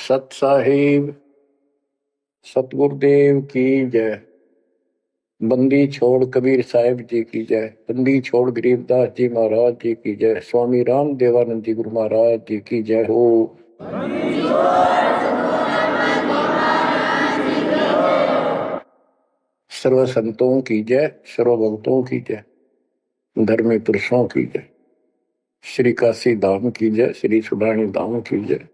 सत साहिब सतगुरुदेव की जय। बंदी छोड़ कबीर साहिब जी की जय। बंदी छोड़ गरीबदास जी महाराज जी की जय। स्वामी राम देवानंद जी गुरु महाराज जी की जय हो। सर्व संतों की जय, सर्व भक्तों की जय, धर्मी पुरुषों की जय। श्री काशी धाम की जय, श्री सुडानी धाम की जय,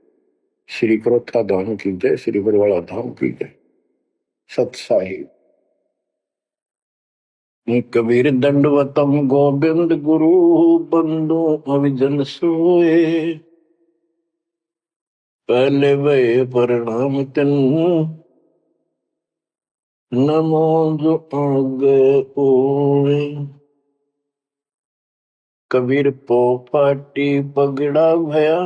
श्री क्रोथा धाम की जय, श्री बरवाड़ा धाम की जय। सत साहिब कबीर दंडवतम गोविंद गुरु बंदो अविजन सोए। पहले वे प्रणाम तिन नमो जो आगे ओए। कबीर पो पाटी पगड़ा भया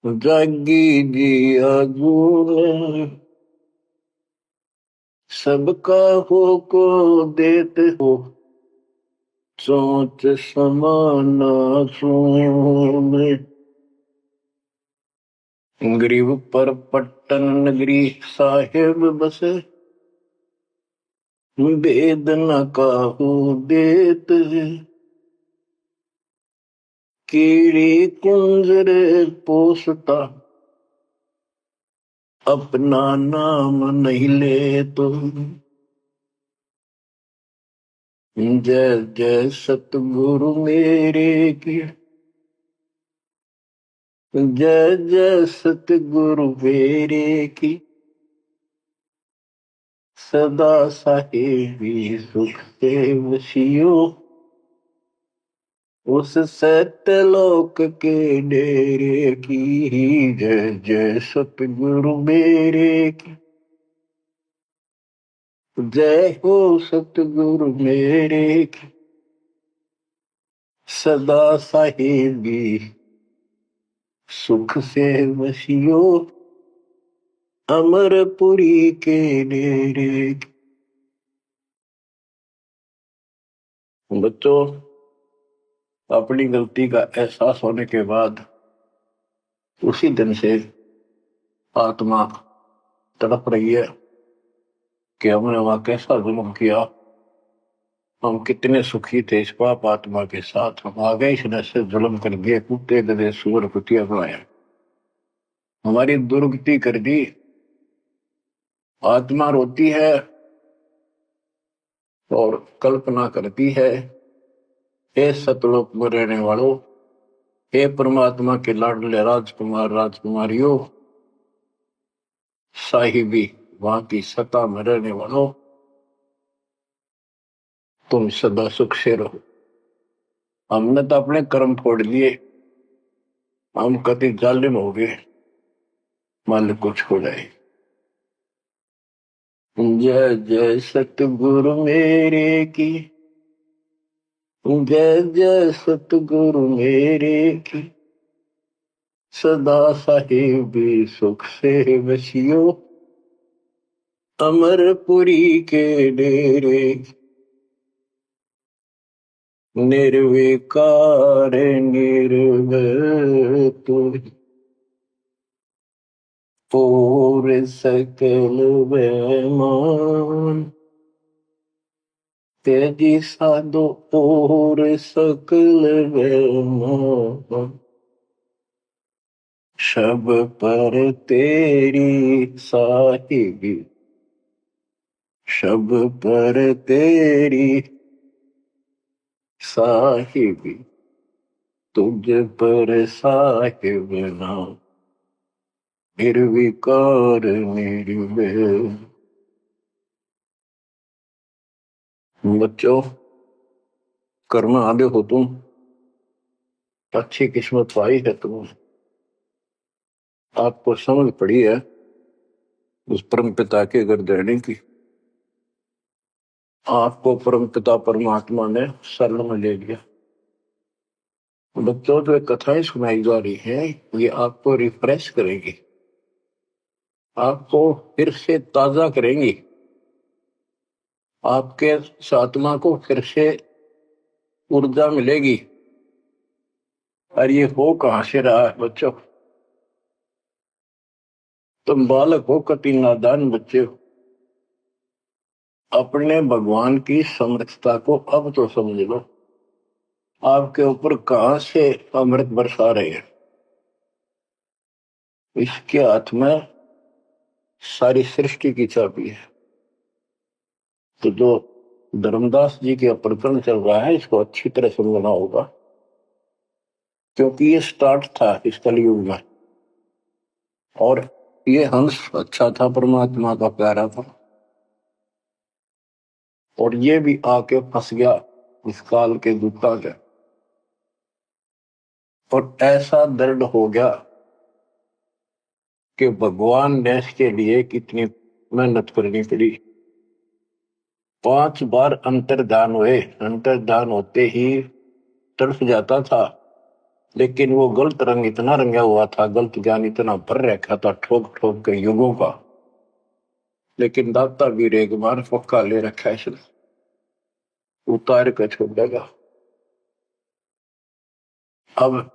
जागी जी आजूर। सबका हो को देते हो सोच समाना सुन। गरीब पर पट्टन नगरी साहेब बसे वेद न काहू देत। कीड़ी कुंजर पोसता अपना नाम नहीं ले तो। जय जय सतगुरु मेरे की जय जय सतगुरु मेरे की। सदा साहेबी सुख से वसियो उस सत्यलोक के डेरे की। जय जय सतगुरु मेरे की जय हो सतगुरु मेरे की। सदा साहेबी सुख से वसियो अमरपुरी के डेरे। बच्चों, अपनी गलती का एहसास होने के बाद उसी दिन से आत्मा तड़प रही है कि हमने वहां कैसा जुल्म किया। हम कितने सुखी थे इस पाप आत्मा के साथ। हम आगे इसने से जुल्म कर दिए, कुत्ते गधे सूअर कुतिया बनाया, हमारी दुर्गति कर दी। आत्मा रोती है और कल्पना करती है, हे सतलोक में रहने वालों, हे परमात्मा के लाडले राजकुमार राजकुमारियों, साहिबी वहां की सत्ता में रहने वालों, तुम सदा सुख से रहो। हमने तो अपने कर्म फोड़ लिए, हम कति जालिम हो गए, मालिक को छोड़ आए। जय जय सतगुरु मेरे की जय जय सतगुरु मेरे की। सदा साहिबी सुख से वसियो अमरपुरी के डेरे। निर्विकार निर्भय पूर सकल बेमान। तेजी साधो पूर सकल बेमान। शब पर तेरी साहिबी शब पर तेरी साहिबी तुझ पर साहिब नाम निर्विकार निर्भय। बच्चों, कर्म आगे हो तुम, अच्छी किस्मत पाई है तुम, आपको समझ पड़ी है उस परम पिता के घर रहने की। आपको परम पिता परमात्मा ने शरण में ले लिया। बच्चों, जो कथाएं सुनाई जा रही हैं ये आपको रिफ्रेश करेंगी, आपको फिर से ताजा करेंगी, आपके आत्मा को फिर से ऊर्जा मिलेगी। और ये हो कहां से रहा है बच्चों? तुम बालक हो, कति नादान बच्चे हो, अपने भगवान की समर्थता को अब तो समझ लो। आपके ऊपर कहां से अमृत बरसा रहे हैं? इसके हाथ में सारी सृष्टि की चाबी है। तो जो धर्मदास जी के प्रकरण चल रहा है, इसको अच्छी तरह समझना होगा, क्योंकि ये स्टार्ट था इस कलयुग में। और ये हंस अच्छा था, परमात्मा का प्यारा था, और ये भी आके फंस गया इस काल के दूता के। और ऐसा दर्द हो गया कि भगवान ने इसके लिए कितनी मेहनत करनी पड़ी। 5 बार अंतर्धान हुए, अंतर्धान होते ही तड़फ जाता था, लेकिन वो गलत रंग इतना रंगा हुआ था, गलत ज्ञान इतना भर रखा था ठोक ठोक के युगों का। लेकिन दाता वीर एक बार पक्का ले रखा है, इसने उतार कर छोड़ देगा। अब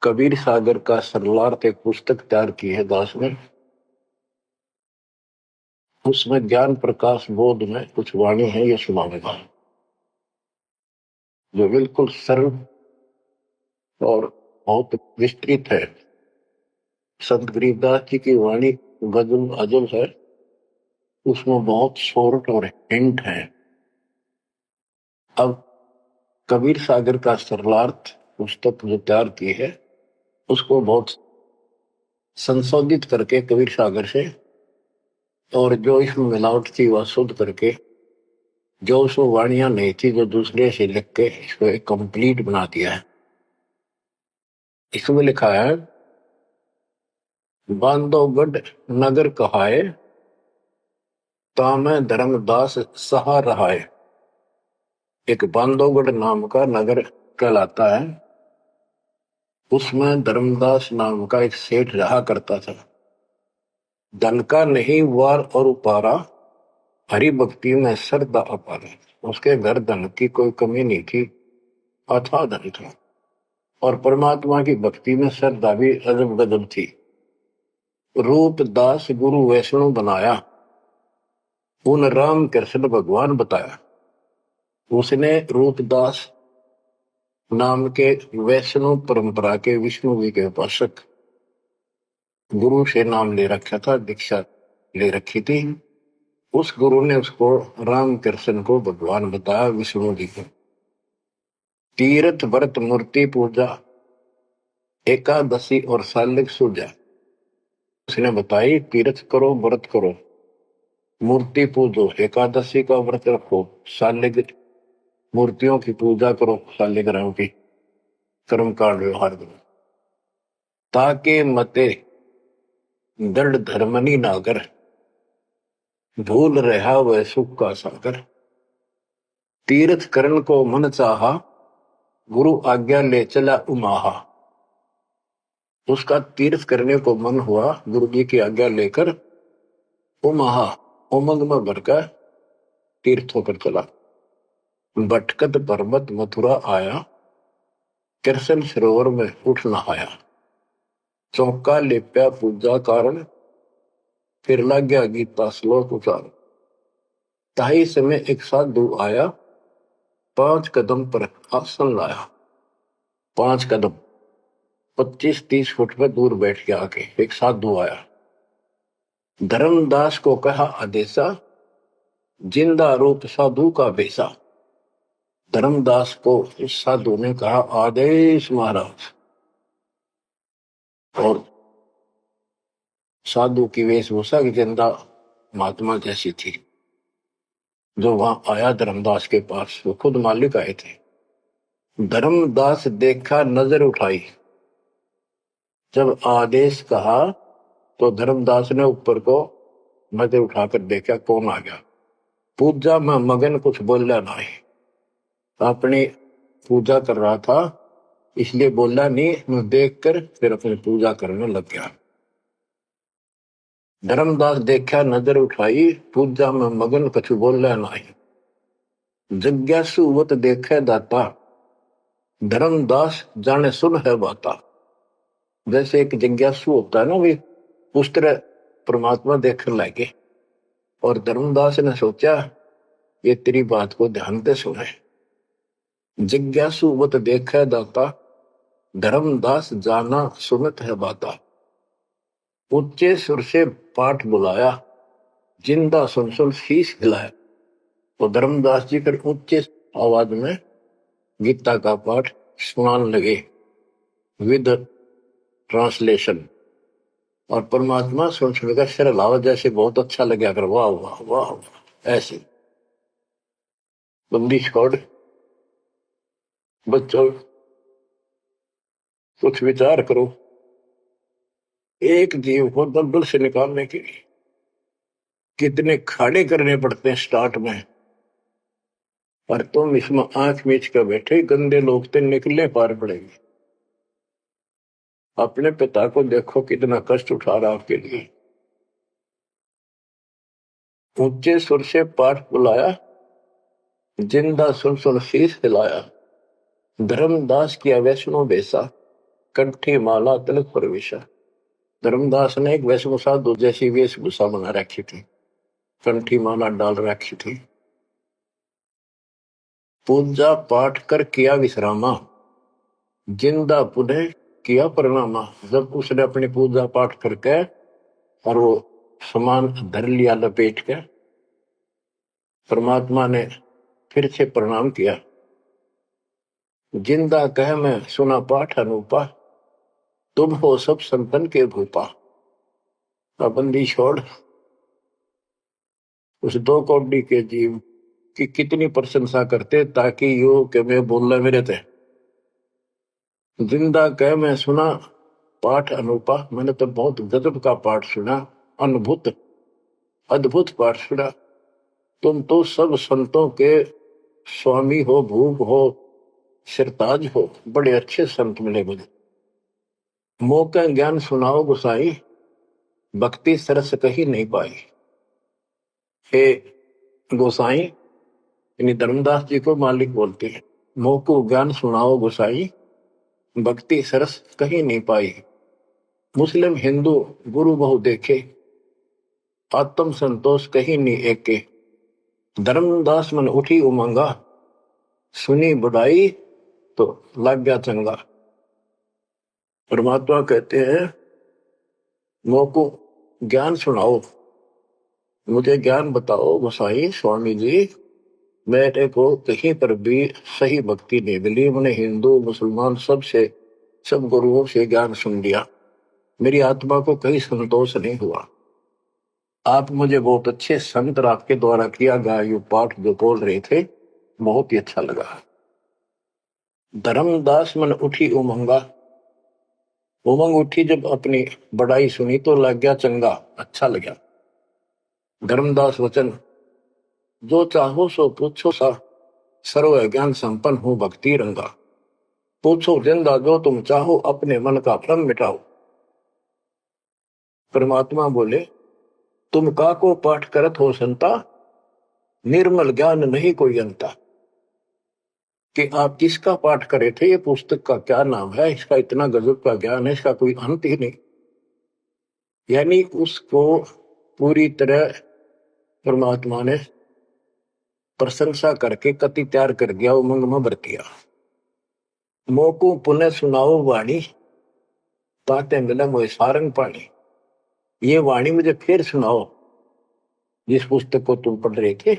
कबीर सागर का सरलार्थ एक पुस्तक तैयार की है दास ने। उसमें ज्ञान प्रकाश बोध में कुछ वाणी है, ये सुनाऊंगा, जो बिल्कुल सरल और बहुत विस्तृत है। संत गरीबदास जी की वाणी गजल अजल है, उसमें बहुत शॉर्ट और हिंट है। अब कबीर सागर का सरलार्थ पुस्तक जो तैयार की है, उसको बहुत संशोधित करके कबीर सागर से, और जो इसमें मिलावट थी वह शुद्ध करके, जो उसमें वाणियां नहीं थी जो दूसरे से लिख के इसको एक कंप्लीट बना दिया है। इसमें लिखा है, बांधोगढ़ नगर कहाए, तामे धर्मदास सहा रहाए। एक बांधोगढ़ नाम का नगर कहलाता है, उसमें धर्मदास नाम का एक सेठ रहा करता था। धन का नहीं वार और उपारा, हरि भक्ति में श्रद्धा अपार। उसके घर धन की कोई कमी नहीं थी, अथाह धन था, और परमात्मा की भक्ति में श्रद्धा भी अजब गजब थी। रूप दास गुरु वैष्णव बनाया, उन राम कृष्ण भगवान बताया। उसने रूपदास नाम के वैष्णव परंपरा के विष्णु जी के उपासक गुरु से नाम ले रखा था, दीक्षा ले रखी थी। उस गुरु ने उसको राम कृष्ण को भगवान बताया, विष्णु जी को। तीर्थ व्रत मूर्ति पूजा, एकादशी और सालिग सूजा उसने बताई। तीर्थ करो, व्रत करो, मूर्ति पूजो, एकादशी का व्रत रखो, सालिग मूर्तियों की पूजा करो, सालिग्राम की कर्म कांड व्यवहार करो, ताके मते दृढ़ धर्मनी नागर, भूल रहा वह सुख का सागर। तीर्थ करण को मन चाहा, गुरु आज्ञा ले चला उमाहा। उसका तीर्थ करने को मन हुआ, गुरु जी की आज्ञा लेकर उमाहा उमंग में भरकर तीर्थ होकर चला। भटकत पर्वत मथुरा आया, कृष्ण सरोवर में उठ नहाया। चौका लेप्या पूजा कारण, फिर लग गया गीता श्लोक उचार। ताही समय एक साधु आया, 5 कदम पर आसन लाया। 5 कदम 25-30 फुट पर दूर बैठ के आके एक साधु आया। धर्मदास को कहा आदेशा, जिंदा रूप साधु का बेसा। धर्मदास को इस साधु ने कहा आदेश महाराज। और साधु की वेशभूषा की जिंदा महात्मा जैसी थी। जो वहां आया धर्मदास के पास, वो खुद मालिक आए थे। धर्मदास देखा, नजर उठाई। जब आदेश कहा तो धर्मदास ने ऊपर को नजर उठाकर देखा, कौन आ गया। पूजा में मगन, कुछ बोला नहीं, अपनी पूजा कर रहा था, इसलिए बोला नहीं। मैं देखकर फिर अपनी पूजा करने लग गया। धर्मदास देखा, नजर उठाई, पूजा में मगन, कुछ बोला नहीं। जिज्ञासुवत देखे दाता, धर्मदास जाने सुन है बाता। जैसे एक जिज्ञासु होता है ना, भी उस तरह परमात्मा देखने लगे। और धर्मदास ने सोचा ये तेरी बात को ध्यान से सुने। जिज्ञासु बत देखे दाता, धर्मदास जाना सुनत है बाता। ऊंचे सुर से पाठ बुलाया, जिंदा सुन सुन शीश हिलाया। तो धर्मदास जी फिर ऊंचे आवाज में गीता का पाठ सुनाने लगे विद ट्रांसलेशन। और परमात्मा सुन सुनकर सिर हिलावा, जैसे बहुत अच्छा लगे, अगर वाह वाह वाह वाह। ऐसे बंदी छोड़ बच्चों, कुछ विचार करो। एक जीव को दलदल से निकालने के लिए कितने खाड़े करने पड़ते हैं स्टार्ट में। पर तुम इसमें आंख मीच कर बैठे, गंदे लोग तो निकलने पार पड़ेंगे। अपने पिता को देखो कितना कष्ट उठा रहा आपके लिए। ऊंचे सुर से पाठ बुलाया, जिंदा सुन सुन शीश हिलाया। धर्मदास किया वैष्णो बेसा, कंठी माला तिलक प्रवेशा। धर्मदास ने एक वैष्णो साधु जैसी वेशभूषा बना रखी थी, कंठी माला डाल रखी थी। पूजा पाठ कर किया विश्रामा, जिंदा पुनः किया प्रणामा। जब उसने अपनी पूजा पाठ करके और वो सामान धर लिया लपेट के, परमात्मा ने फिर से प्रणाम किया। जिंदा कह मैं सुना पाठ अनूपा, तुम हो सब संतन के भूपा। बंदी छोड़ उस दो कौड़ी के जीव की कितनी प्रशंसा करते, ताकि यो के मैं बोलना मेरे थे। जिंदा कह मैं सुना पाठ अनूपा, मैंने तो बहुत गजब का पाठ सुना, अद्भुत अद्भुत पाठ सुना। तुम तो सब संतों के स्वामी हो, भूप हो, सिरताज हो, बड़े अच्छे संत मिले मुझे। मौका ज्ञान सुनाओ गुसाई, भक्ति सरस कहीं नहीं पाई। हे गोसाई, यानी धर्मदास जी को मालिक बोलते हैं, मोको ज्ञान सुनाओ गोसाई, भक्ति सरस कहीं नहीं पाई। मुस्लिम हिंदू गुरु बहु देखे, आत्म संतोष कहीं नहीं एके। धर्मदास मन उठी उमंगा, सुनी बुढ़ाई तो लग गया चंगा। परमात्मा कहते हैं मोको ज्ञान सुनाओ, मुझे ज्ञान बताओ गोसाई स्वामी जी। मेरे को कहीं पर भी सही भक्ति नहीं मिली। मैंने हिंदू मुसलमान सब गुरुओं से ज्ञान सुन लिया, मेरी आत्मा को कहीं संतोष नहीं हुआ। आप मुझे बहुत अच्छे संत आपके द्वारा किया गया ये पाठ जो बोल रहे थे, बहुत ही अच्छा लगा। धर्मदास मन उठी उमंगा, उमंग उठी जब अपनी बड़ाई सुनी तो लग गया चंगा, अच्छा लगा। धर्मदास वचन, जो चाहो सो पूछो सा, सर्व ज्ञान संपन्न हो भक्ति रंगा। पूछो जिंदा जो तुम चाहो, अपने मन का भ्रम मिटाओ। परमात्मा बोले, तुम का को पाठ करत हो संता, निर्मल ज्ञान नहीं कोई अंता। कि आप किसका पाठ करे थे, ये पुस्तक का क्या नाम है, इसका इतना गजब का ज्ञान है, इसका कोई अंत ही नहीं। यानी उसको पूरी तरह परमात्मा ने प्रशंसा करके कति तैयार कर दिया, उमंग में भर दिया। मोको पुनः सुनाओ वाणी, ताते मिले मोए सारंग पानी। ये वाणी मुझे फिर सुनाओ, जिस पुस्तक को तुम पढ़ रहे थे,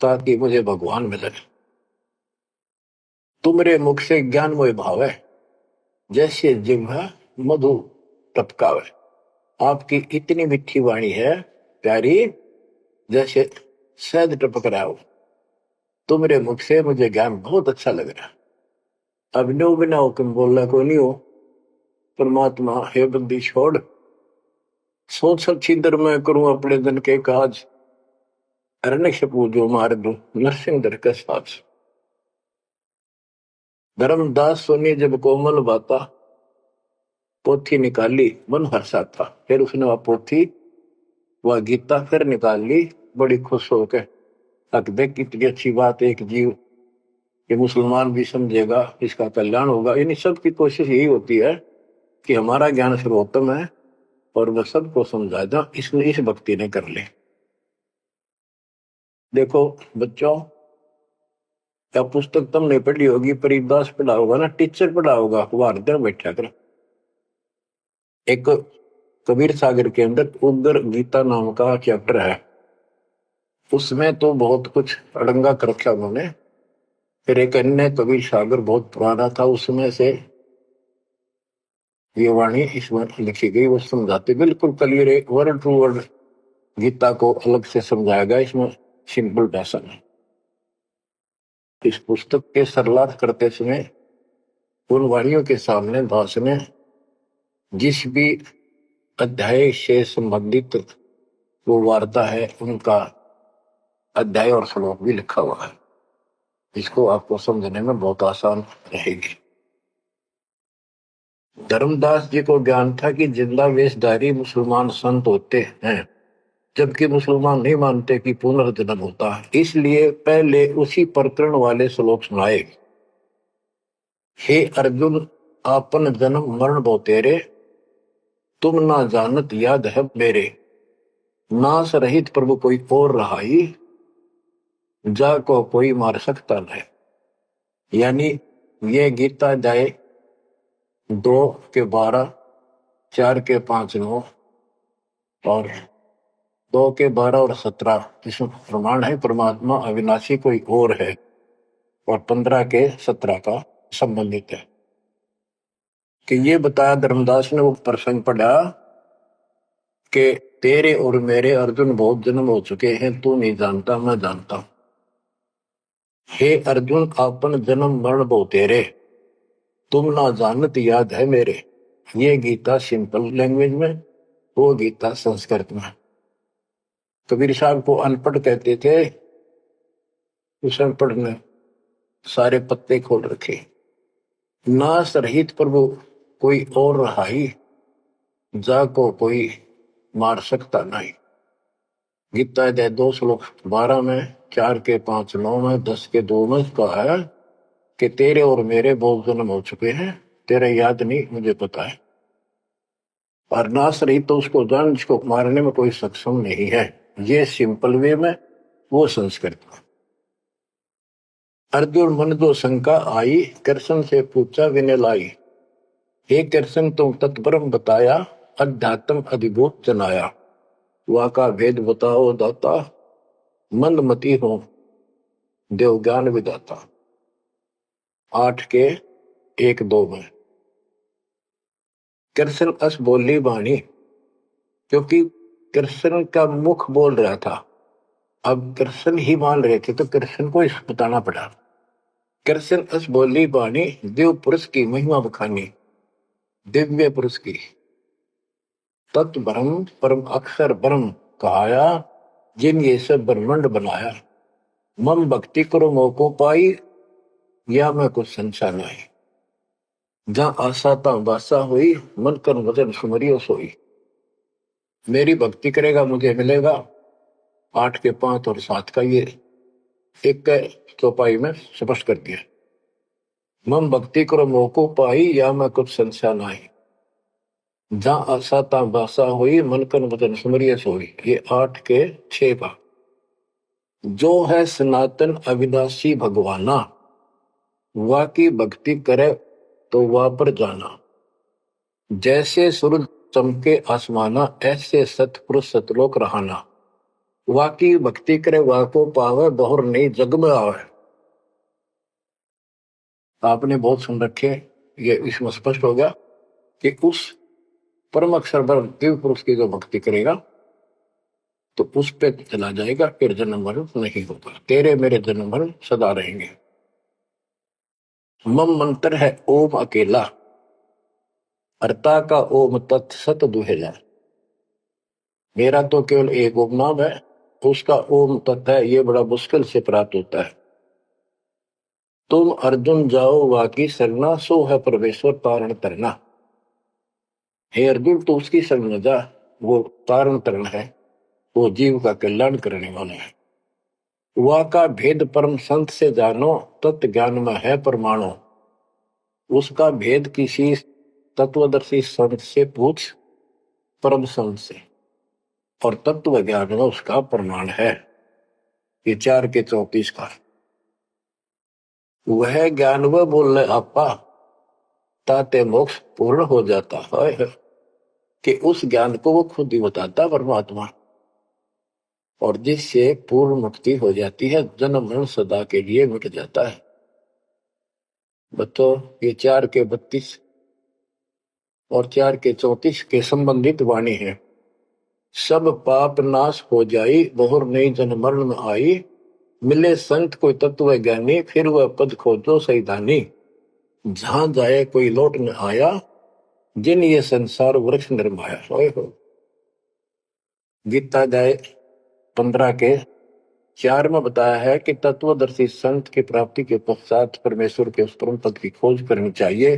ताकि मुझे भगवान मिले। तुमरे मुख से ज्ञान मोए भावे, जैसे जिह्वा मधु टपकावे। आपकी इतनी मीठी वाणी है प्यारी, जैसे शहद टपक रहा हो। तुमरे मुख से मुझे ज्ञान बहुत अच्छा लग रहा। अभिनव बिना हुक्म बोलना को नहीं हो। परमात्मा हे बंदी छोड़, सोच छिंदर मैं करूं अपने दिन के काज, अरण्य पूजो मार दू नरसिंह दर के साथ। धर्मदास सोनी जब कोमल बाता, पोथी निकाली मन हर्षा था। फिर उसने वह पोथी वह गीता फिर निकाल ली, बड़ी खुश होकर। तक देख कितनी अच्छी बात, एक जीव ये मुसलमान भी समझेगा, इसका कल्याण होगा। यानी सबकी कोशिश यही होती है कि हमारा ज्ञान सर्वोत्तम है और वह सबको समझाएगा, इसलिए इस भक्ति ने कर ले। देखो बच्चों, क्या पुस्तक तुमने पढ़ी होगी, परिदास पढ़ा होगा ना, टीचर पढ़ा होगा, वो हर दिन बैठा कर। एक कबीर सागर के अंदर उग्र गीता नाम का चैप्टर है, उसमें तो बहुत कुछ अड़ंगा कर रखा उन्होंने। फिर एक अन्य कबीर सागर बहुत पुराना था, उसमें से ये वाणी इसमें लिखी गई, वो समझाते बिल्कुल क्लियर है, वर्ड टू वर्ड गीता को अलग से समझाया गया इसमें सिंपल भाषा में। इस पुस्तक के सरलार्थ करते समय उन वाणियों के सामने दास ने जिस भी अध्याय से संबंधित वो वार्ता है उनका अध्याय और श्लोक भी लिखा हुआ है, इसको आपको समझने में बहुत आसान रहेगी। धर्मदास जी को ज्ञान था कि जिंदा वेशधारी मुसलमान संत होते हैं, जबकि मुसलमान नहीं मानते कि पुनर्जन्म होता है, इसलिए पहले उसी प्रकरण वाले श्लोक सुनाए। हे अर्जुन, आपन जन्म मरण बहु तेरे, तुम ना जानत याद है मेरे, नास रहित प्रभु कोई और रहाई, जा को कोई मार सकता नहीं। यानी ये गीता अध्याय 2:12, 4:5-9 और 2:12 और 17 इसमें प्रमाण है परमात्मा अविनाशी कोई और है, और 15:17 का संबंधित है कि ये बताया धर्मदास ने वो प्रसंग पढ़ा कि तेरे और मेरे अर्जुन बहुत जन्म हो चुके हैं, तू नहीं जानता मैं जानता हूं। हे अर्जुन, आपन जन्म मरण बहु तेरे, तुम ना जानत याद है मेरे। ये गीता सिंपल लैंग्वेज में, वो गीता संस्कृत में। कबीर साहब को अनपढ़ कहते थे, उस अनपढ़ ने सारे पत्ते खोल रखे। नास रहित प्रभु कोई और रहाई, जा को कोई मार सकता नहीं। गीता अध्याय 2:12 में, 4:5-9 में, 10:2 में कहा है कि तेरे और मेरे बहुत जन्म हो चुके हैं, तेरे याद नहीं मुझे पता है। और नाश रहित तो उसको जान जिसको मारने में कोई सक्षम नहीं है। ये सिंपल वे में, वो संस्कृत में। अर्जुन मन जो शंका आई, कृष्ण से पूछा विनय लाई, हे कृष्ण तुम तत्परम बताया, अध्यात्म अधिभूत जनाया, वा का भेद बताओ दाता, मंदमती हो देव ज्ञान विदाता। 8:1-2 में कृष्ण अस बोली बाणी, क्योंकि कृष्ण का मुख बोल रहा था, अब कृष्ण ही मान रहे थे तो कृष्ण को इस बताना पड़ा। कृष्ण अस बोली बाणी, देव पुरुष की महिमा बखानी, दिव्य पुरुष की तत्व ब्रह्म परम अक्षर ब्रह्म कहाया, जिन ये सब ब्रह्मांड बनाया, मम भक्ति करो मोको पाई, या मैं कुछ संशय नहीं, जहां आशा ता बासा हुई, मन कर वजन सुमरियो सोई। मेरी भक्ति करेगा मुझे मिलेगा। 8:5 और 7 का ये एक चौपाई में स्पष्ट कर दिया। मम भक्ति करो मोको पाई, या मैं कुछ संशय नहीं, जहां आशा ता बासा हुई, मन कर वजन सुमरियो सोई। ये 8:6 का। जो है सनातन अविनाशी भगवाना, वा की भक्ति करे तो वह पर जाना, जैसे सूरज चमके आसमाना, ऐसे सतपुरुष सतलोक रहाना, वा की भक्ति करे वा को पावे, बहुर नहीं जग में आवे। आपने बहुत सुन रखे, ये इसमें स्पष्ट हो गया कि उस परम अक्षर दिव्य पुरुष की जो भक्ति करेगा तो उस पे चला जाएगा, फिर जन्म मरण नहीं होगा, तेरे मेरे जन्म मरण सदा रहेंगे। मम मंत्र है ओम अकेला, अर्ता का ओम तत्सत दुहेला। मेरा तो केवल एक ओम नाम है, उसका ओम तत्व है, ये बड़ा मुश्किल से प्राप्त होता है। तुम अर्जुन जाओ वाकी सरना, सो है परमेश्वर तारण तरना। हे अर्जुन तो उसकी शरण जा, वो तारण तरण है, वो जीव का कल्याण करने वाला है। वा का भेद परम संत से जानो, तत्व ज्ञान में है परमाणु। उसका भेद किसी तत्वदर्शी संत से पूछ, परम संत से, और तत्व ज्ञान में उसका प्रमाण है। ये 4 के 34 का वह ज्ञान वह बोल रहे आपा, ताते मोक्ष पूर्ण हो जाता है। कि उस ज्ञान को वो खुद ही बताता परमात्मा, और जिससे पूर्ण मुक्ति हो जाती है, जन्म मरण सदा के लिए मिट जाता है। बतो ये 4 के 32 और 4 के 34 के संबंधित वाणी है। सब पाप नाश हो जाई, बहुर नई जन्म मरण में आई, मिले संत कोई तत्व ज्ञानी, फिर वह पद खोजो सैतानी। जहां जाए कोई लौट न आया, जिन ये संसार वृक्ष निर्माया। हो गीता जाए 15 के 4 में बताया है कि तत्वदर्शी संत की प्राप्ति के पश्चात परमेश्वर के उस परम पद की खोज करनी चाहिए,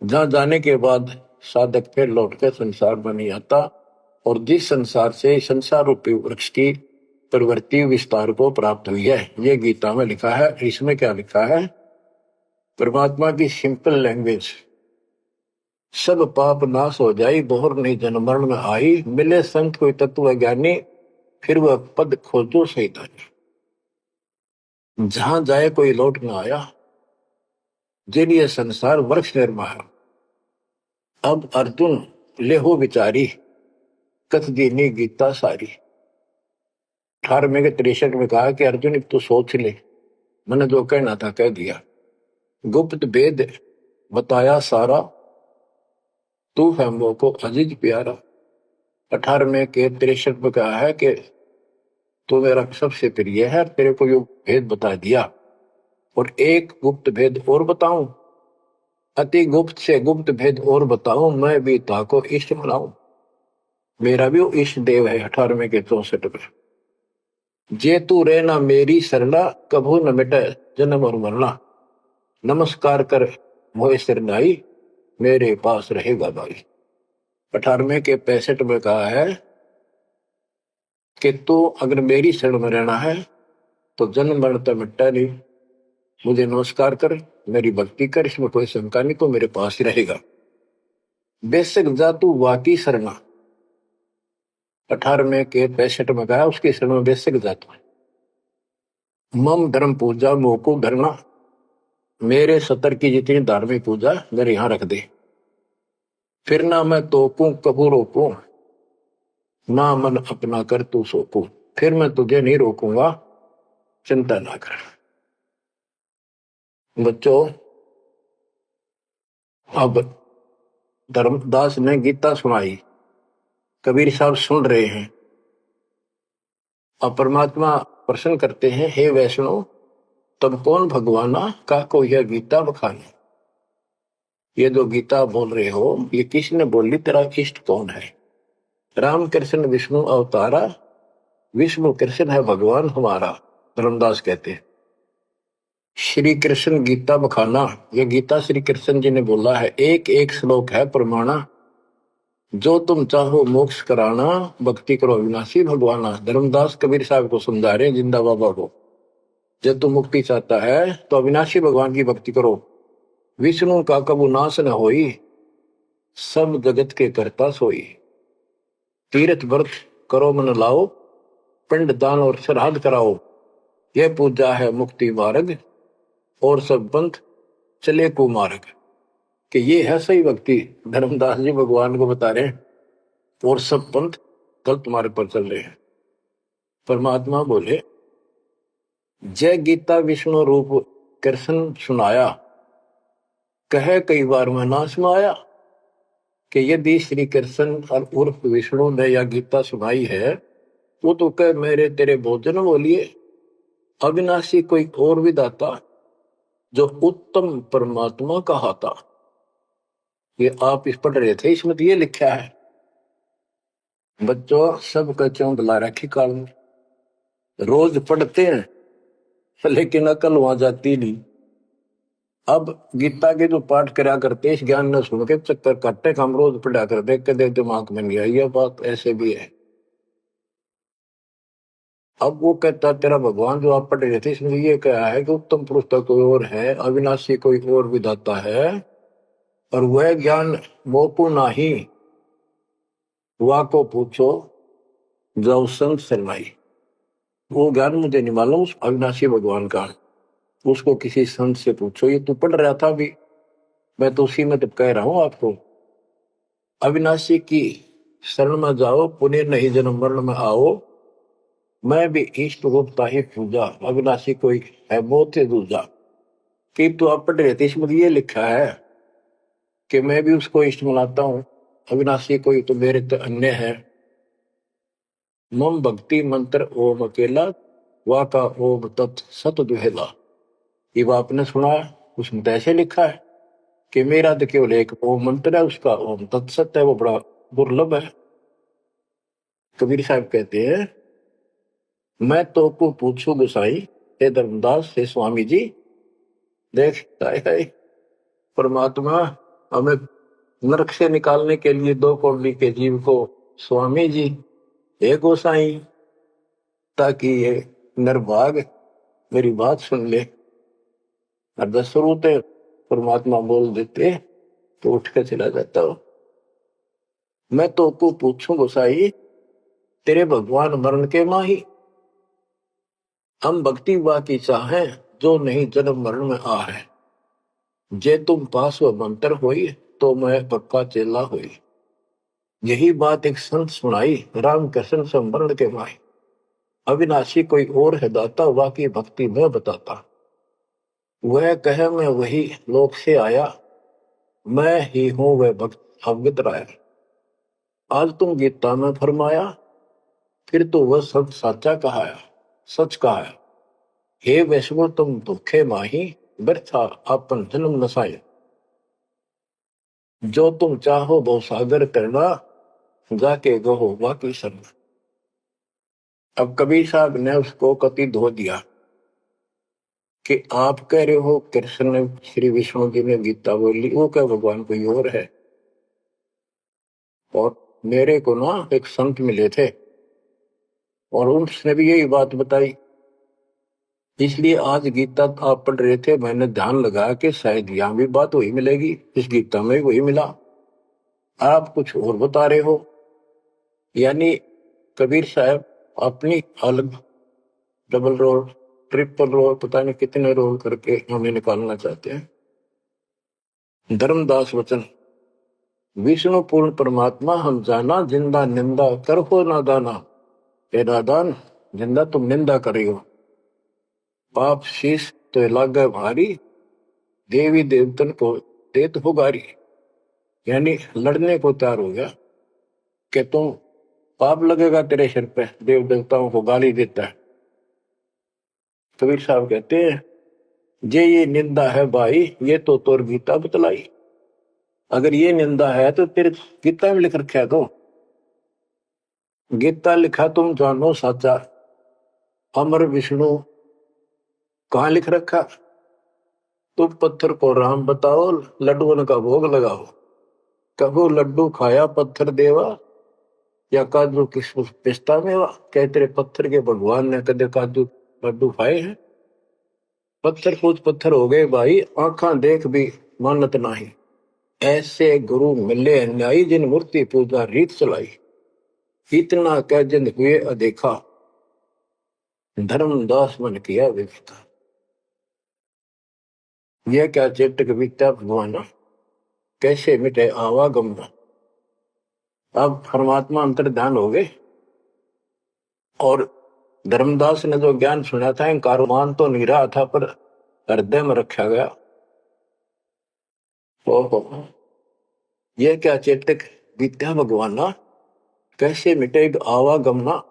जहां जाने के बाद साधक फिर लौटकर संसार में नहीं आता, और जिस संसार से संसार रूपी वृक्ष की प्रवृत्ति विस्तार को प्राप्त हुई है। ये गीता में लिखा है। इसमें क्या लिखा है? परमात्मा की सिंपल लैंग्वेज, सब पाप नाश हो जाई, बहुर नहीं जन्म मरण में आई, मिले संत कोई तत्व ज्ञानी, फिर वह पद खोजो सैतानी। जहां जाए कोई लौट न आया, जिन ये संसार वृक्ष निर्माया। अब अर्जुन लेहो विचारी, कथ दीनी गीता सारी। 18वें के 63 में कहा कि अर्जुन अब तो सोच ले, मैंने जो कहना था कह दिया, गुप्त भेद बताया सारा, तू है मोह को अजीज प्यारा। 18वें के 63 में कहा है कि तू मेरा सबसे प्रिय है, तेरे को यो भेद बता दिया, और एक गुप्त भेद और बताऊं, अति गुप्त से गुप्त भेद और बताऊं, मैं भी ताको इष्ट बनाऊं। मेरा भी वो इष्ट देव है। 18वें के 64 में, जे तू रहना मेरी सरला, कभू न मिटे जन्म और मरना। नमस्कार कर मोह सिरनाई, मेरे पास रहेगा भाई। 18वें के 65 में कहा है कि तू अगर मेरी शरण में रहना है तो जन्म मरण तो मिटता नहीं, मुझे नमस्कार कर, मेरी भक्ति कर, इसमें कोई शंका नहीं, तो मेरे पास ही रहेगा। बेशक जा तू वाकी शरणा। 18वें के 65 में कहा उसकी शरण में बेशक जा तू। मम धर्म पूजा मोको धरना, मेरे सतर की जितनी धार्मिक पूजा मेरे यहां रख दे। फिर ना मैं तोकू कबू रोकू, ना मन अपना कर तू सोकू। फिर मैं तुझे नहीं रोकूंगा, चिंता ना कर। बच्चों, अब धर्मदास ने गीता सुनाई, कबीर साहब सुन रहे हैं, अब परमात्मा प्रश्न करते हैं, हे वैष्णव तब कौन भगवाना का को यह गीता बखाने। ये जो गीता बोल रहे हो ये किसने बोली, तेरा इष्ट कौन है? राम कृष्ण विष्णु अवतारा, विष्णु कृष्ण है भगवान हमारा। धर्मदास कहते हैं श्री कृष्ण गीता बखाना, ये गीता श्री कृष्ण जी ने बोला है। एक एक श्लोक है प्रमाणा, जो तुम चाहो मोक्ष कराना, भक्ति करो अविनाशी भगवाना। धर्मदास कबीर साहब को समझा रहे जिंदा बाबा को, जब तुम मुक्ति चाहता है तो अविनाशी भगवान की भक्ति करो। विष्णु का कबू नाश न होई, सब जगत के करता सोई। तीर्थ व्रत करो मन लाओ, पिंड दान और श्राद्ध कराओ। यह पूजा है मुक्ति मार्ग, और सब पंथ चले कुमार्ग। कि ये है सही भक्ति। धर्मदास जी भगवान को बता रहे हैं, और सब पंथ गलत मार्ग पर चल रहे हैं। परमात्मा बोले, जय गीता विष्णु रूप कृष्ण सुनाया, कहे कई बार मैं ना सुनाया। कि यदि श्री कृष्ण और उर्फ विष्णु ने यह गीता सुनाई है, वो तो कह मेरे तेरे भोजन बोलिए, अविनाशी कोई और विधाता, जो उत्तम परमात्मा कहा था। ये आप इस पढ़ रहे थे, इसमें तो ये लिखा है। बच्चों सबका चौंध ला रखी काल में, रोज पढ़ते हैं लेकिन अकल वहां जाती नहीं। अब गीता के जो पाठ करा करते इस ज्ञान न सुन के चक्कर काटते, हम रोज पढ़ा कर देख के देख दिमाग में नहीं आई। ये बात ऐसे भी है। अब वो कहता तेरा भगवान जो आप पढ़ रहे थे इसमें ये कहा है कि उत्तम पुरुष कोई और है, अविनाशी कोई और विधाता है, और वह ज्ञान मोकु नाही, वा को पूछो जो संत शरणाई। वो ज्ञान मुझे नहीं मालूम उस अविनाशी भगवान का, उसको किसी संत से पूछो। ये तू पढ़ रहा था अभी, मैं तो उसी में तो कह रहा हूं आपको। अविनाशी की शरण में जाओ, पुण्य नहीं जन्म मरण में आओ। मैं भी इष्ट रूपता ही पूजा, अविनाशी कोई है बहुत ही दूजा। कि तो आप पढ़ रहे थे, इसमें ये लिखा है कि मैं भी उसको इष्ट मनाता हूं, अविनाशी कोई तो मेरे तो अन्य है। मम भक्ति मंत्र ओम अकेला, वा का ओम तत् सत दुहेला। ये वो आपने सुना है, उसमें तो ऐसे लिखा है कि मेरा तो केवल एक ओम मंत्र है, उसका ओम तत्सत है, वो बड़ा दुर्लभ है। कबीर साहब कहते हैं, मैं तो को पूछू गोसाई, हे धर्मदास हे स्वामी जी। देख हाय परमात्मा हमें नरक से निकालने के लिए दो कौड़ी के जीव को स्वामी जी हे गोसाई, ताकि ये नरभाग मेरी बात सुन ले। और दस होते परमात्मा बोल देते तो उठ कर चला जाता हो। मैं तो को पूछूं गोसाई, तेरे भगवान मरण के माही, हम भक्ति बाकी चाहें जो नहीं जन्म मरण में आ है। जे तुम पास व मंत्र होई, तो मैं पक्का चेला हुई। यही बात एक संत सुनाई, राम कृष्ण संवरण के माही। अविनाशी कोई और है दाता, वाकी भक्ति में बताता। वह कहे मैं वही लोक से आया, मैं ही हूं वह भक्त अवगत राया। आज तुम गीता में फरमाया, फिर तो वह सब साचा कहाया, सच कहाया। हे वैष्णव तुम धोखे माही, व्यर्था आपन जन्म नसाए। जो तुम चाहो वो सागर करना, जाके गहो वाकी शरण। अब कबीर साहब ने उसको कति धो दिया कि आप कह रहे हो कृष्ण ने श्री विष्णु जी ने गीता बोली, वो क्या भगवान कोई और है। और मेरे को ना एक संत मिले थे और उसने भी यही बात बताई। इसलिए आज गीता आप पढ़ रहे थे, मैंने ध्यान लगाया कि शायद यहां भी बात वही मिलेगी, इस गीता में वही मिला, आप कुछ और बता रहे हो। यानी कबीर साहब अपनी अलग डबल रोल ट्रिपल रोल पता नहीं कितने रोल करके हमें निकालना चाहते हैं। धर्मदास वचन, विष्णु पूर्ण परमात्मा हम जाना, जिंदा निंदा कर हो नादाना। हे नादान, जिंदा तुम निंदा कर रही हो, पाप शीश तो लागे भारी, देवी देवतन को देत हो गारी। यानी लड़ने को तैयार हो गया कि तुम पाप लगेगा तेरे सिर पे, देव देवताओं को गाली देता है। कबीर साहब कहते हैं, जे ये निंदा है भाई, ये तो तोर गीता बतलाई। अगर ये निंदा है तो तेरे गीता में लिख रखा है। तो गीता लिखा तुम जानो साचा, अमर विष्णु कहाँ लिख रखा। तुम पत्थर को राम बताओ, लड्डुओं का भोग लगाओ। कहो लड्डू खाया पत्थर देवा, या काजू किशमिश पिस्ता मेवा। क्या तेरे पत्थर के भगवान ने कदे काजू लड्डू खाए हैं। पत्थर पूछ पत्थर हो गए भाई, आंखा देख भी मानत नहीं। ऐसे गुरु मिले अन्यायी, जिन मूर्ति पूजा रीत चलाई। इतना कह जिन हुए अदेखा, धर्मदास मन किया विवेका। यह क्या चेटक बीता भगवान, कैसे मिटे आवागम। अब परमात्मा अंतर ध्यान हो गए और धर्मदास ने जो ज्ञान सुना था, कारमान तो नहीं रहा था पर हृदय में रखा गया। ओहो, यह क्या चेतक विद्या भगवाना, कैसे मिटे आवागमना।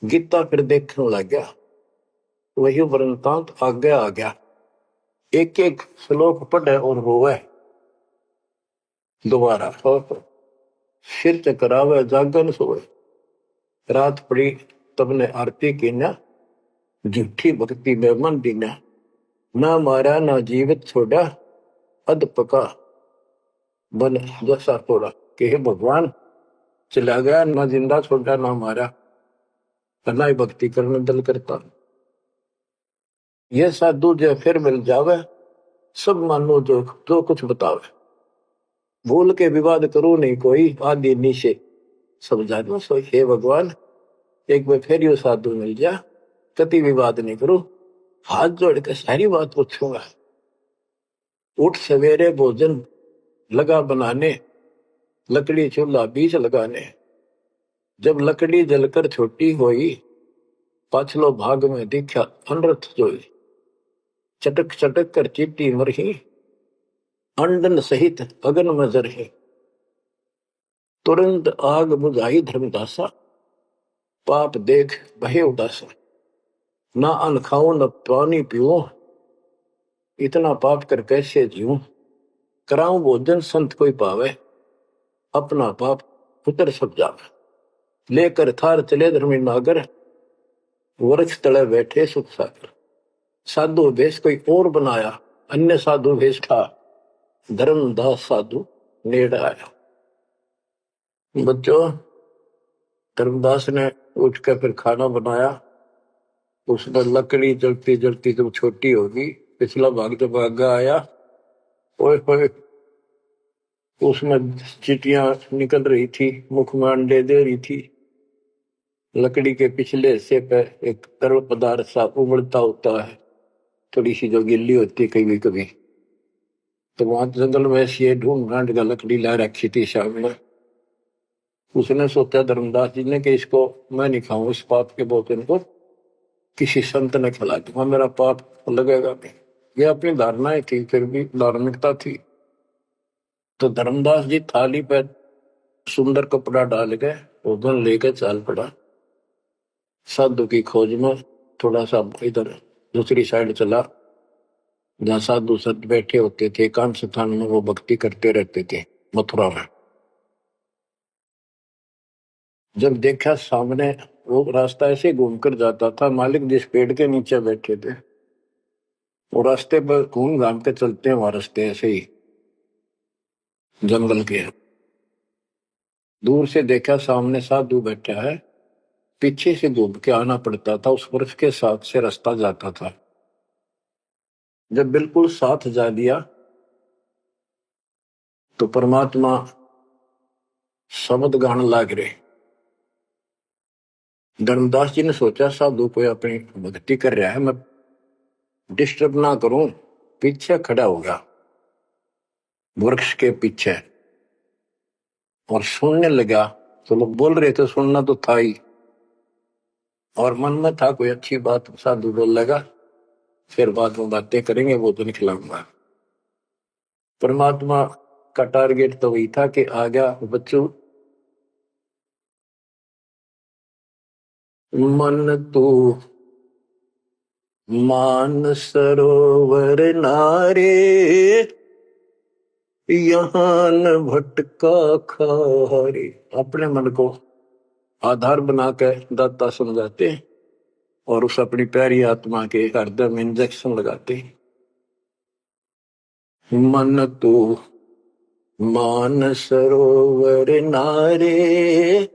गीता फिर देखने लग गया, वही वृंतांत आगे आ गया। एक एक श्लोक पढ़े और रोवे दोबारा। सिर चकरावे जागन सोए, रात पड़ी तब ने आरती की न, झूठी भक्ति में मन दीना। ना मारा ना जीवित छोड़ा, अध पका बन जैसा थोड़ा। कि हे भगवान, चला गया ना जिंदा छोड़ा ना मारा, ना ही भक्ति करने दल करता। यह साधु जो फिर मिल जावे, सब मानो जो जो कुछ बतावे, भूल के विवाद करो नहीं कोई, आदि नीचे सब जानो सोई। हे भगवान, एक बार फिर यो साधु मिल जा, कति विवाद नहीं करो, हाथ जोड़ के सारी बात पूछूंगा। उठ सवेरे भोजन लगा बनाने, लकड़ी चूल्हा बीच लगाने। जब लकड़ी जलकर छोटी होई, पाछलो भाग में दिखा अनर्थ जोई। चटक चटक कर चीटी मरही, अंडन सहित अगन में जरही। तुरंत आग बुझाई धर्मदासा, पाप देख भय उदासा। ना अन्न खाऊं न पानी पीऊं, इतना पाप कर कैसे जीऊं। कराऊं भोजन संत कोई पावे, अपना पाप उतर सब जावे। लेकर थार चले धर्मी नागर, वृक्ष तले बैठे सुख सागर। साधु भेष कोई और बनाया, अन्य साधु भेष था, धर्मदास साधु नेड़ आया। बच्चों, धर्मदास ने उठकर फिर खाना बनाया। उसने लकड़ी जलती जलती जब छोटी होगी, पिछला भाग जब आगा आया, ओए होए, उसमें चीटियां निकल रही थी, मुख में अंडे दे रही थी। लकड़ी के पिछले हिस्से पे एक तरल पदार्थ सा उबलता होता है, थोड़ी सी जो गिल्ली होती है कभी कभी। तो वहां जंगल में से ढूंढ ढांड का लकड़ी ला रखी थी सामने। उसने सोचा धर्मदास जी ने कि इसको मैं नहीं खाऊं, इस पाप के भोजन को किसी संत ने खिला दूंगा, मेरा पाप लगेगा नहीं। ये अपनी धारणाएं थी, फिर भी धार्मिकता थी। तो धर्मदास जी थाली पे सुंदर कपड़ा डाल के भोजन लेके चल पड़ा। साधु की खोज में थोड़ा सा इधर दूसरी साइड चला, जहाँ साधु संत बैठे होते थे, एकांत स्थान में वो भक्ति करते रहते थे मथुरा में। जब देखा सामने, वो रास्ता ऐसे घूमकर जाता था, मालिक जिस पेड़ के नीचे बैठे थे वो रास्ते पर घूम घाम के चलते हैं, वहां रास्ते ऐसे ही जंगल के। दूर से देखा सामने साधु बैठा है, पीछे से घूम के आना पड़ता था, उस वृक्ष के साथ से रास्ता जाता था। जब बिल्कुल साथ जा दिया तो परमात्मा शब्द गान लाग रहे। धर्मदास जी ने सोचा साधु कोई अपनी भक्ति कर रहा है, मैं डिस्टर्ब ना करूं, पीछे खड़ा होगा वृक्ष के पीछे और सुनने लगा। तो लोग बोल रहे थे, सुनना तो था ही, और मन में था कोई अच्छी बात साधु बोल लगा, फिर बाद में बातें करेंगे, वो तो निकलाऊंगा। परमात्मा का टारगेट तो वही था कि आ गया बच्चों, मन तू मान सरोवर नारे, यहाँ न भटका खारे। अपने मन को आधार बना के दाता समझाते और उस अपनी प्यारी आत्मा के हृदय में इंजेक्शन लगाते। मन तू मान सरोवर नारे,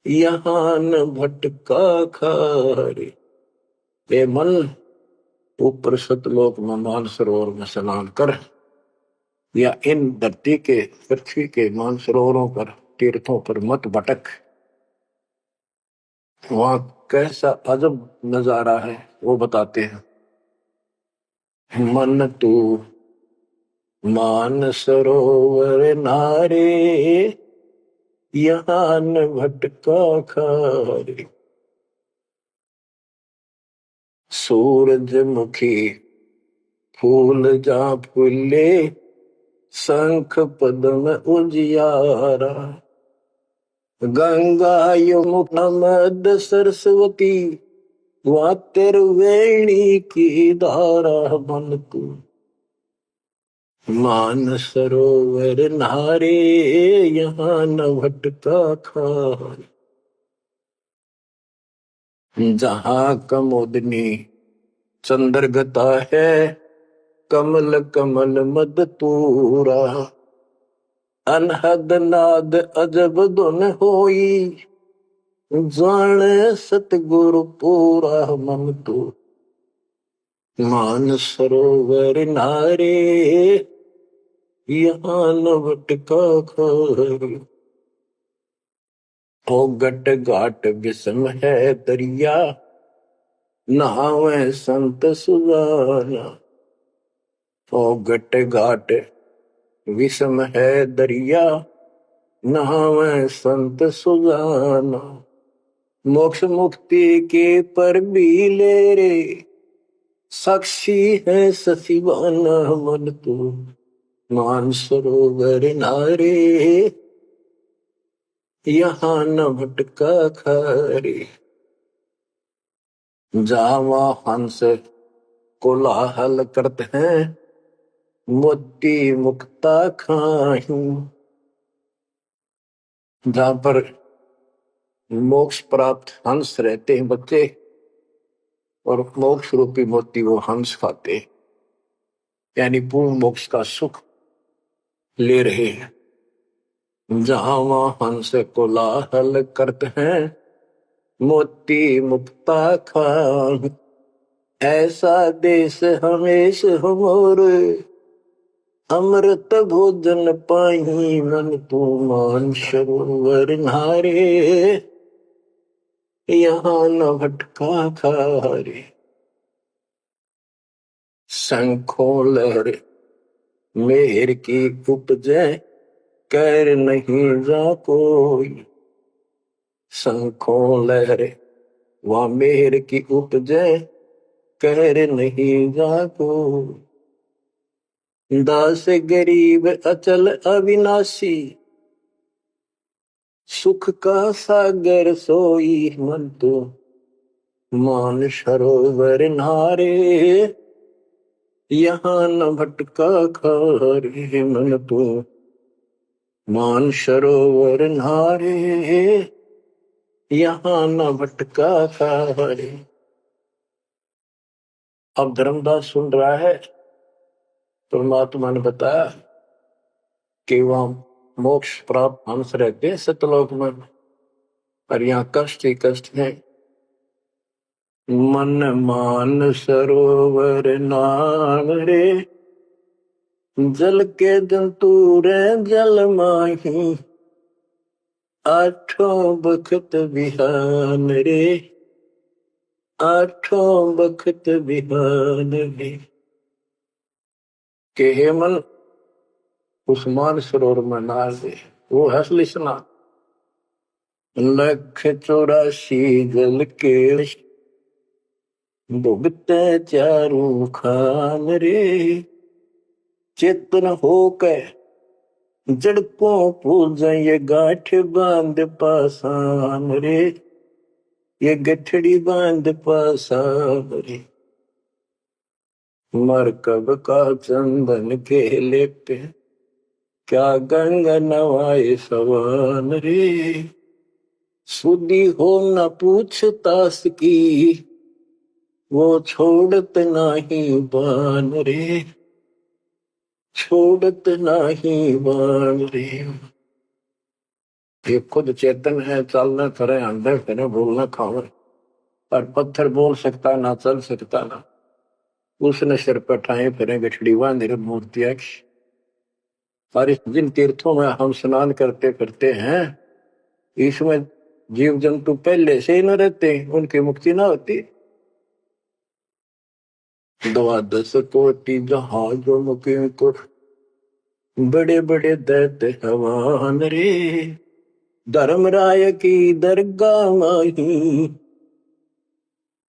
यहाँ न भटका खारे। ए मन, ऊपर सतलोक में मान सरोवर में स्नान कर, या इन धरती के पृथ्वी के मान सरोवरों पर, तीर्थों पर मत भटक। वहां कैसा अजब नजारा है वो बताते हैं। मन तू मान सरोवर नारे, यहाँ न भटका खारे। सूरजमुखी फूल जा फूले, शंख पद्म उजियारा। गंगा यमुना मद सरस्वती, वहाँ त्रिवेणी की धारा। मन तू मान सरोवर नारे, यहाँ न भटका खारे। जहाँ कमोदनी चंद्रगता है, कमल कमल मद तूरा। अनहद नाद अजब धुन होई, जाने सतगुरु पूरा। मन तू मान सरोवर नारे यहाँ नवट का खारी। ओ गट घाट विषम है दरिया नहावे संत सुजाना। ओ गट घाट विषम है दरिया नहावे संत सुजाना। मोक्ष मुक्ति के पर भी ले रे साक्षी है सचिवाना। मन तू मान सरोवर नारे यहाँ न भटका खारे। जावा हंस कोलाहल करते हैं मोती मुक्ता खाही। जहां पर मोक्ष प्राप्त हंस रहते हैं बच्चे और मोक्ष रूपी मोती वो हंस खाते यानी पूर्ण मोक्ष का सुख ले रहे हैं। जहां वहां हंस कोलाहल करते हैं मोती मुक्ता खाही। ऐसा देश हमेश हमोर अमृत भोजन पाही। मन तू मान सरोवर नारे यहाँ न भटका खारे। शंखों लहर मेहर की उपजे कर नहीं जा कोई। शंखों लहर वह मेहर की उपजे कर नहीं जा कोई। दास गरीब अचल अविनाशी सुख का सागर सोई। मन तो मान सरोवर नारे यहाँ न भटका खारे। मन तो मान सरोवर नारे यहाँ न भटका खारे। अब धर्मदास सुन रहा है परमात्मा ने बताया कि वहां मोक्ष प्राप्त हंस रहते हैं सतलोक में और यहाँ कष्ट ही कष्ट है। मन मान सरोवर नाम रे जल के जंतु रे जल माही। आठों बखत बिहान रे आठों बखत बिहान रे। के हे मन उस मान सरोवर में नार दे वो हंसली स्नान। लख 84 जल के भुगते चारू खान रे। चेतन होकर जड़कों पूजा ये गांठ बांध पासान रे। ये गठड़ी बांध पासान रे। मरकब का चंदन के लेपे क्या गंगा नवाए सवान रे। सुधी हो न पूछतास की वो छोड़त नहीं बान रे। छोड़त नहीं बान रे। ये खुद चेतन है चलना करे अंदर फिरे बोलना खावे पर पत्थर बोल सकता ना चल सकता ना। उसने सिर पर ठाए फिरे गठड़ी बांध मूर्तियां। और जिन तीर्थों में हम स्नान करते करते हैं इसमें जीव जंतु पहले से ही न रहते उनकी मुक्ति ना होती। 12 कोटि जहाजों मुके को बड़े बड़े दैत्य हवान रे। धर्मराय की दरगाह माही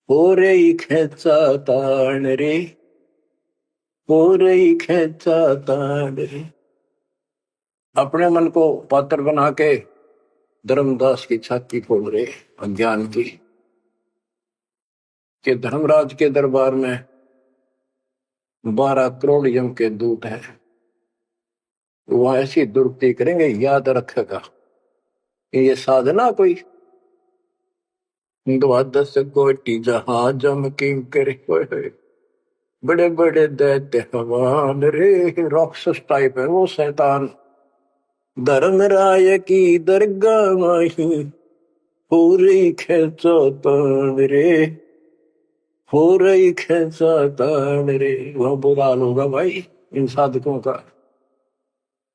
हो रही खेचा तान रे। हो रही खेचा तान रे। अपने मन को पात्र बना के धर्मदास की छाती खोल रहे अज्ञान की कि धर्मराज के दरबार में 12 करोड़ यम के दूत हैं। वो ऐसी दुर्गति करेंगे याद रखेगा ये साधना कोई। 12 कोटि जहाजम की करे बड़े बड़े दैत्य हवान रे। राक्षस टाइप है वो शैतान। धर्मराय की दरगाह माही पूरी खेचो तान रे। हो रही खेचा तान रे। वह बुरा हाल होगा भाई इन साधकों का।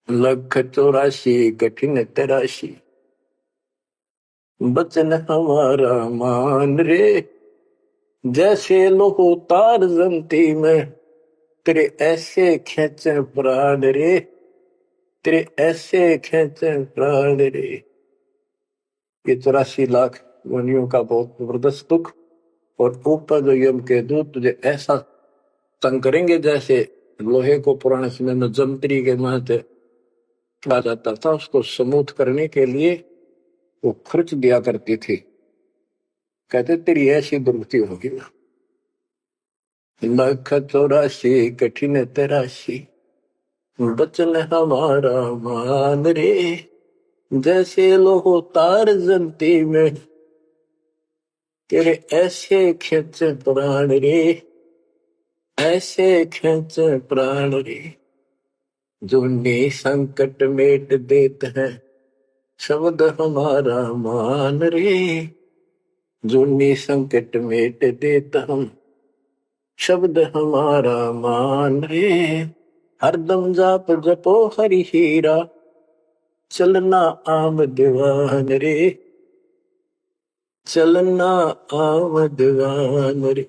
लख 84 कठिन तराशी, बचन हमारा मान रे। जैसे लोहो तार जमती में, तेरे ऐसे खेचे प्राण रे। तेरे ऐसे खेचे प्राण रे। ये 84 लाख योनियों का बहुत जबरदस्त दुख। और ऊपर जो यम के दूत तुझे ऐसा तंग करेंगे जैसे लोहे को पुराने समय में जंतरी के महते कहा जाता था, उसको स्मूथ करने के लिए वो खर्च दिया करती थी। कहते तेरी ऐसी दुर्गति होगी ना। लख 84 कठिन तराशी, बचन हमारा मान रे। जैसे लोहो तार जलती में, तेरे ऐसे खेचे प्राण रे। ऐसे खेचे प्राण रे। जो संकट मेट देते हैं, शब्द हमारा मान रे। जो संकट मेट देता हम, शब्द हमारा मान रे। हरदम जाप जपो हरि हीरा, चलना आम दीवान रे। चलना आम दीवान रे।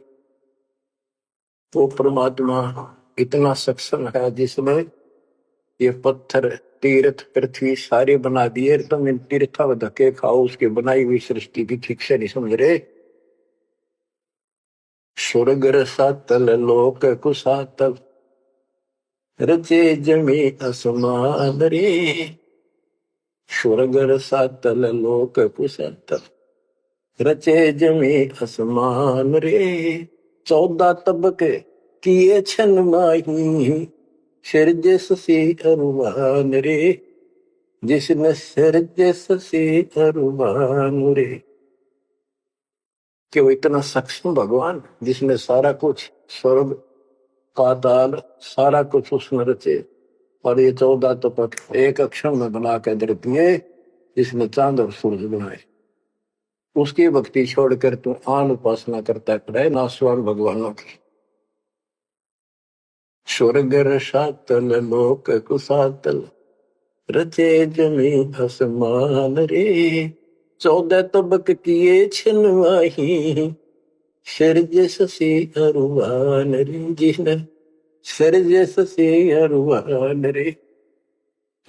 वो परमात्मा इतना सक्षम है जिसमें ये पत्थर तीर्थ पृथ्वी सारे बना दिए। तुम इन तीर्थों में धक्के खाओ, उसकी बनाई हुई सृष्टि की ठीक से नहीं समझ रहे। स्वर्ग रसातल लोक कुसातल, रचे जमी आसमान रे। स्वर्ग रसातल लोक कुसातल, रचे जमी आसमान रे। 14 तबके किए छन माही, सिरजे ससी अरुमान रे। जिसने सिरजे ससी अरुमान रे। कि वो इतना सक्षम भगवान जिसने सारा कुछ स्वर्ग पाताल सारा कुछ उसने रचे। और ये 14 तपक एक अक्षर में बना के दे दिए। जिसने चांद और सूरज बनाए, उसकी भक्ति छोड़कर तू आन उपासना करता है नासवान भगवानों की। स्वर्ग रसातल लोक कुसातल, रचे जमी आसमान रे। 14 तबक किए छिनवाही, सिरजे ससी अरुवान रे। जिसने सिरजे ससी अरुवान रे।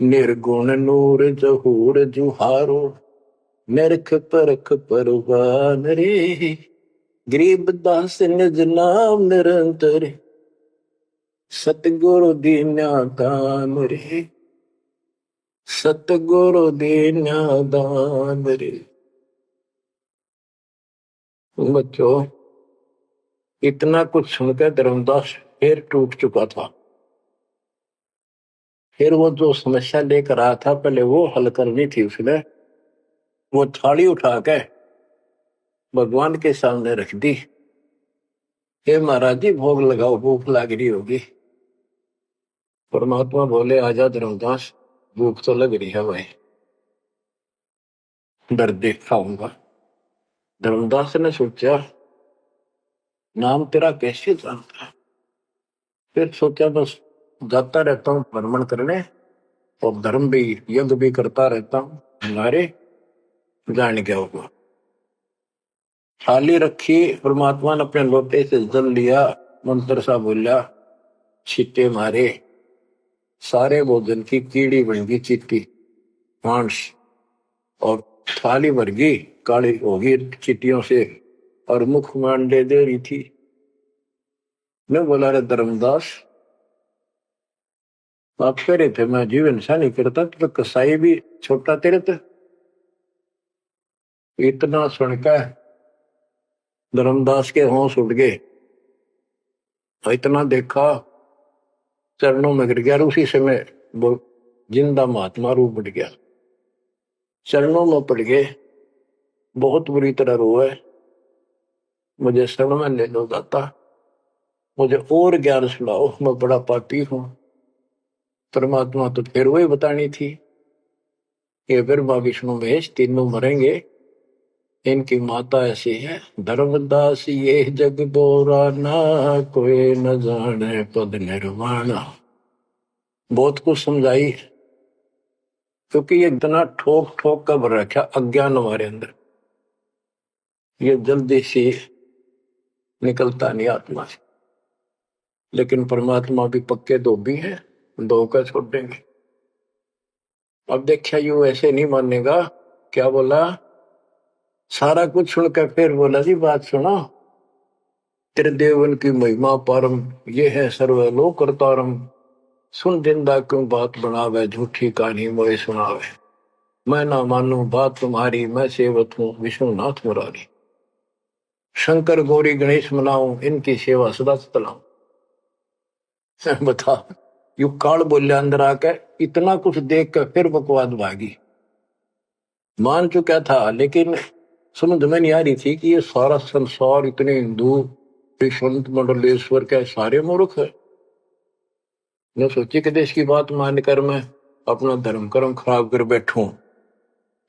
निर्गुण नूर जहूर जुहारो, नरख परख परवान रे। गरीब दास निज नाम निरंतर, सतगुरु दीन्या दान रे। सतगुरु दीन्या दान रे। बच्चों इतना कुछ सुनकर धर्मदास फिर टूट चुका था। फिर वो जो समस्या लेकर आया था पहले वो हल करनी थी उसने। वो थाली उठा के भगवान के सामने रख दी। हे महाराज जी भोग लगाओ, भूख लग रही होगी। परमात्मा बोले आजा धर्मदास, भूख तो लग रही है भाई, डर देख खाऊंगा। धर्मदास ने सोचा नाम तेरा कैसे जानता है। फिर सोचा बस जाता रहता हूँ भ्रमण करने और धर्म भी यज्ञ भी करता रहता हूँ, हमारे जान क्या होगा। थाली रखी, परमात्मा ने अपने लोटे से जल लिया, मंत्र सा बोला, छींटे मारे, सारे भोजन की कीड़ी बन गई चीटी मांस। और थाली भर गई, काली होगी चीटियों से और मुख मांडे दे रही थी। मैं बोला रे धर्मदास, आप कह रहे थे मैं जीव हिंसा नहीं करता, तो कसाई भी छोटा तेरे थे। इतना सुनकर धर्मदास के होश उड़ गए। इतना देखा, चरणों में गिर गया। उसी समय वो जिंदा महात्मा रूप बढ़ गया, चरणों में पड़ गए, बहुत बुरी तरह रोए। मुझे शरण में ले लो दाता, मुझे और ज्ञान सुनाओ, मैं बड़ा पापी हूं। परमात्मा तो फिर वही बतानी थी, ये ब्रह्मा विष्णु महेश तीनों मरेंगे, इनकी माता ऐसी है, धर्मदास ये जग बोराना, कोई न जाने पद निर्वाणा। बहुत कुछ समझाई, क्योंकि ये इतना ठोक ठोक कर भर रखा अज्ञान हमारे अंदर, ये जल्दी से निकलता नहीं आत्मा से। लेकिन परमात्मा भी पक्के धोबी है, धोखा छोड़ देंगे। अब देखिए यू ऐसे नहीं मानेगा। क्या बोला? सारा कुछ सुनकर फिर बोला जी बात सुनो, तेरे देवन की महिमा परम, ये है सर्वलोक करतारम। सुन जिंदा क्यों बात बनावे, झूठी कहानी मोए सुनावे। मैं ना मानू बात तुम्हारी, मैं सेवक हूँ विष्णुनाथ मुरारी। शंकर गौरी गणेश मनाऊं, इनकी सेवा सदा चलाऊं। बता, यू काल बोलिया अंदर आके, इतना कुछ देख कर फिर बकवाद भागी। मान चुका था, लेकिन समझ में नहीं आ रही थी कि ये सारा संसार इतने हिंदू संत मंडलेश्वर के सारे मूर्ख है। मैं सोची कि देश की बात मानकर मैं अपना धर्म कर्म खराब कर बैठूं।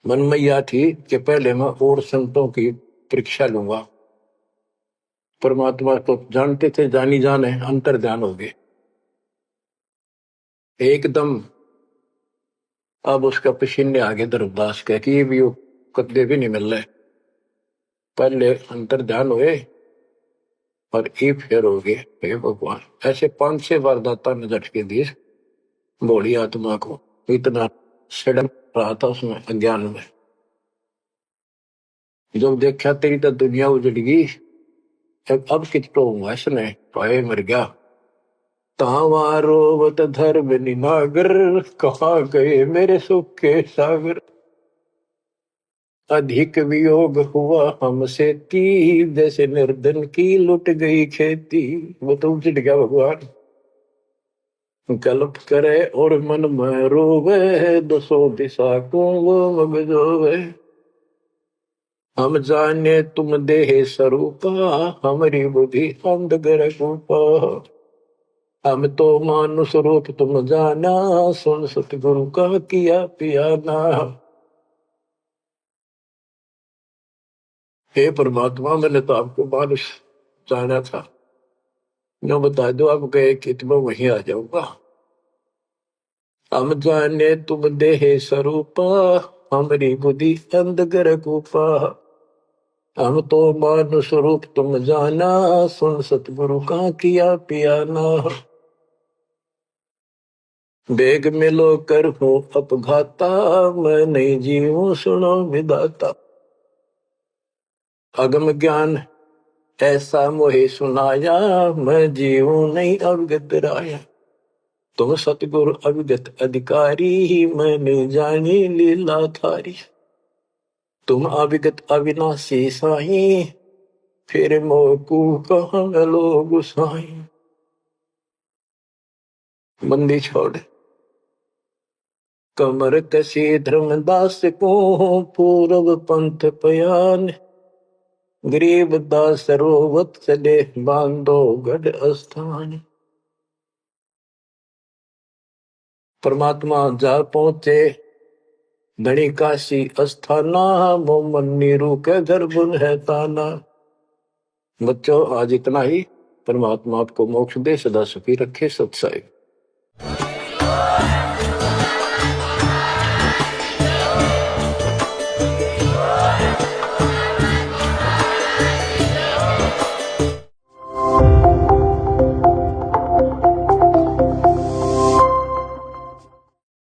मन में यह थी कि पहले मैं और संतों की परीक्षा लूंगा। परमात्मा तो जानते थे, जानी जाने अंतर ध्यान हो गए एकदम। अब उसका पसीने आगे धर्मदास कह कि ये भी कदे भी नहीं मिल रहे। पहले अंतर ध्यान हुए और ये फेर हो गए। हे भगवान, ऐसे 5-6 बार दाता ने झटके दिए भोली आत्मा को। इतना सड़न रहा था उसमें अज्ञान में। जब देखा तेरी तो दुनिया उजड़ गई, अब कितना हुआ इसने, पाए मर गया। तावारोवत धर्म निनागर, कहाँ गए मेरे सुख के सागर। अधिक वियोग हुआ हमसे ती, जैसे निर्धन की लुट गई खेती। वो तो उजड़ गया भगवान। कल्प करे और मन में रोवे, दसों दिशा को वो मगजोवे। हम जाने तुम देह स्वरूपा, हमारी बुद्धि अंध गर्भा। हम तो मानुष रूप तुम जाना, सुन सतगुरु का किया पियाना। हे परमात्मा, मैंने तो आपको मानुष जाना था, जो बता दो आप गए कि मैं वहीं आ जाऊंगा। हम जाने तुम देह स्वरूपा, हमारी बुद्धि अंध गर्भा। हम तो मानुष रूप तुम जाना, सुन सतगुरु का किया पियाना। बेग मिलो कर हूँ अपघाता, मैं नहीं जीऊं सुनो विदाता। अगम ज्ञान ऐसा मोहे सुनाया, मैं जीऊं नहीं अवगत राया। तुम सतगुरु अविगत अधिकारी, मैंने जानी लीला थारी। तुम अविगत अविनाशी साई, फिर मोकू कहाँ लो गुसाई। बंदी छोड़ कमर कसी धर्मदास को, पूर्व पंथ पयान। गरीब दास रोवत चले, बांधो गढ़ स्थान। परमात्मा जा पहुंचे धनी काशी अस्थाना, मोमन नीरू के गर्भ है ताना। बच्चों, आज इतना ही। परमात्मा आपको मोक्ष दे, सदा सुखी रखे। सत्साई।